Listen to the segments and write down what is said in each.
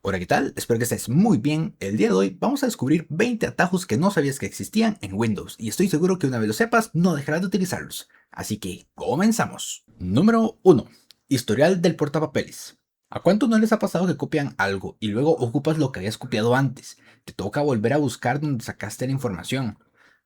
Hola, ¿qué tal? Espero que estés muy bien. El día de hoy vamos a descubrir 20 atajos que no sabías que existían en Windows y estoy seguro que una vez lo sepas no dejarás de utilizarlos. Así que comenzamos. Número 1. Historial del portapapeles. ¿A cuánto no les ha pasado que copian algo y luego ocupas lo que habías copiado antes? Te toca volver a buscar donde sacaste la información.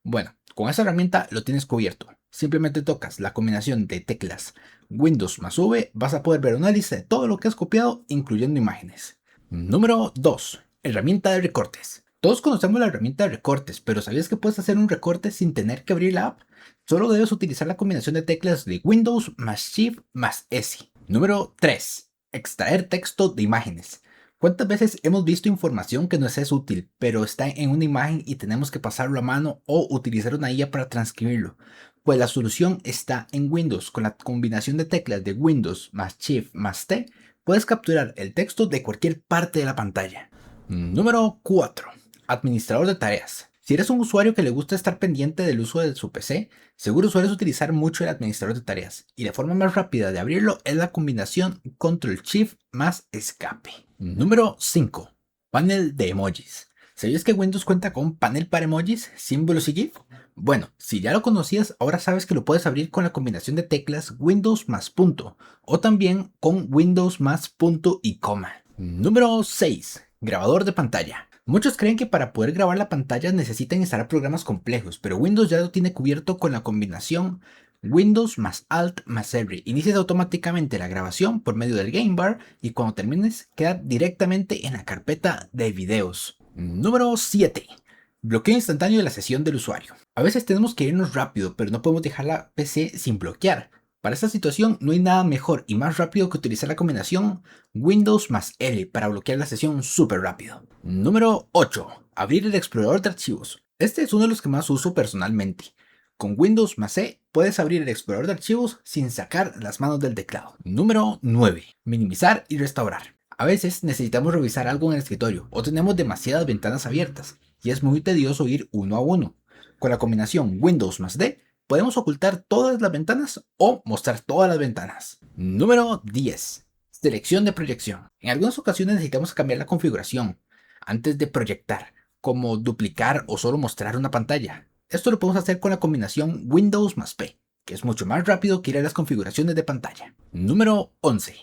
Bueno, con esta herramienta lo tienes cubierto. Simplemente tocas la combinación de teclas Windows más V, vas a poder ver una lista de todo lo que has copiado, incluyendo imágenes. Número 2. Herramienta de recortes. Todos conocemos la herramienta de recortes, pero ¿sabías que puedes hacer un recorte sin tener que abrir la app? Solo debes utilizar la combinación de teclas de Windows más Shift más S. Número 3. Extraer texto de imágenes. ¿Cuántas veces hemos visto información que nos es útil, pero está en una imagen y tenemos que pasarlo a mano o utilizar una IA para transcribirlo? Pues la solución está en Windows. Con la combinación de teclas de Windows más Shift más T, puedes capturar el texto de cualquier parte de la pantalla. Número 4. Administrador de tareas. Si eres un usuario que le gusta estar pendiente del uso de su PC, seguro sueles utilizar mucho el administrador de tareas, y la forma más rápida de abrirlo es la combinación Control Shift más escape. Número 5. Panel de emojis. ¿Sabías que Windows cuenta con un panel para emojis, símbolos y GIF? Bueno, si ya lo conocías, ahora sabes que lo puedes abrir con la combinación de teclas Windows más punto, o también con Windows más punto y coma. Número 6. Grabador de pantalla. Muchos creen que para poder grabar la pantalla necesitan instalar programas complejos, pero Windows ya lo tiene cubierto con la combinación Windows más Alt más R. Inicias automáticamente la grabación por medio del Game Bar y cuando termines queda directamente en la carpeta de videos. Número 7. Bloqueo instantáneo de la sesión del usuario. A veces tenemos que irnos rápido, pero no podemos dejar la PC sin bloquear. Para esta situación no hay nada mejor y más rápido que utilizar la combinación Windows más L para bloquear la sesión súper rápido. Número 8. Abrir el explorador de archivos. Este es uno de los que más uso personalmente. Con Windows más C puedes abrir el explorador de archivos sin sacar las manos del teclado. Número 9. Minimizar y restaurar. A veces necesitamos revisar algo en el escritorio o tenemos demasiadas ventanas abiertas y es muy tedioso ir uno a uno. Con la combinación Windows más D podemos ocultar todas las ventanas o mostrar todas las ventanas. Número 10. Selección de proyección. En algunas ocasiones necesitamos cambiar la configuración antes de proyectar, como duplicar o solo mostrar una pantalla. Esto lo podemos hacer con la combinación Windows más P, que es mucho más rápido que ir a las configuraciones de pantalla. Número 11.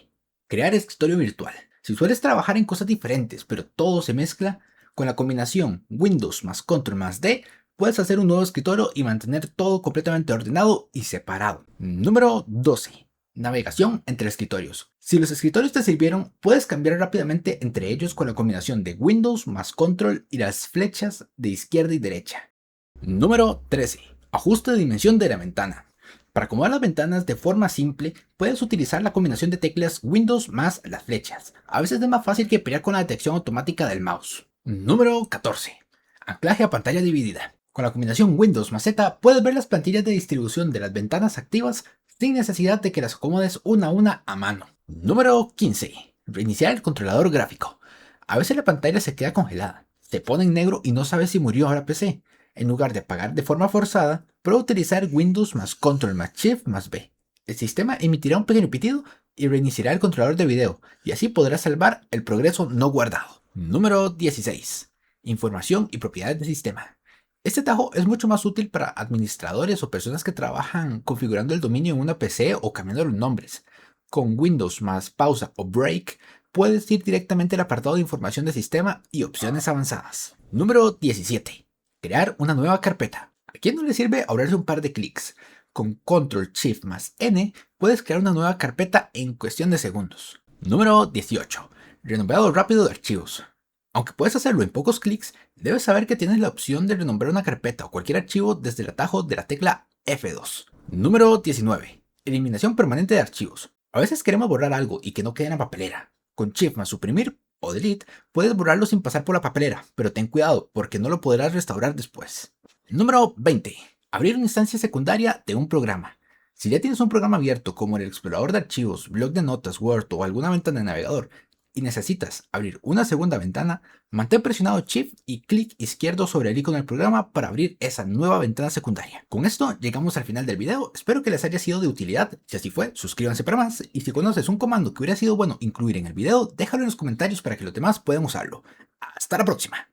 Crear escritorio virtual. Si sueles trabajar en cosas diferentes, pero todo se mezcla, con la combinación Windows más Control más D, puedes hacer un nuevo escritorio y mantener todo completamente ordenado y separado. Número 12. Navegación entre escritorios. Si los escritorios te sirvieron, puedes cambiar rápidamente entre ellos con la combinación de Windows más Control y las flechas de izquierda y derecha. Número 13. Ajuste de dimensión de la ventana. Para acomodar las ventanas de forma simple, puedes utilizar la combinación de teclas Windows más las flechas. A veces es más fácil que pelear con la detección automática del mouse. Número 14. Anclaje a pantalla dividida. Con la combinación Windows más Z puedes ver las plantillas de distribución de las ventanas activas sin necesidad de que las acomodes una a una a mano. Número 15. Reiniciar el controlador gráfico. A veces la pantalla se queda congelada, se pone en negro y no sabes si murió la PC. En lugar de apagar de forma forzada, puedes utilizar Windows más Control más Shift más B. El sistema emitirá un pequeño pitido y reiniciará el controlador de video, y así podrás salvar el progreso no guardado. Número 16. Información y propiedades del sistema. Este atajo es mucho más útil para administradores o personas que trabajan configurando el dominio en una PC o cambiando los nombres. Con Windows más pausa o break, puedes ir directamente al apartado de información del sistema y opciones avanzadas. Número 17. Crear una nueva carpeta. ¿A quién no le sirve ahorrarse un par de clics? Con Control Shift más N puedes crear una nueva carpeta en cuestión de segundos. Número 18. Renombrado rápido de archivos. Aunque puedes hacerlo en pocos clics, debes saber que tienes la opción de renombrar una carpeta o cualquier archivo desde el atajo de la tecla F2. Número 19. Eliminación permanente de archivos. A veces queremos borrar algo y que no quede en la papelera. Con Shift más suprimir o delete puedes borrarlo sin pasar por la papelera, pero ten cuidado porque no lo podrás restaurar después. Número 20. Abrir una instancia secundaria de un programa. Si ya tienes un programa abierto como el explorador de archivos, blog de notas, Word o alguna ventana de navegador, y necesitas abrir una segunda ventana, mantén presionado Shift y clic izquierdo sobre el icono del programa para abrir esa nueva ventana secundaria. Con esto llegamos al final del video, espero que les haya sido de utilidad. Si así fue, suscríbanse para más, y si conoces un comando que hubiera sido bueno incluir en el video, déjalo en los comentarios para que los demás puedan usarlo. ¡Hasta la próxima!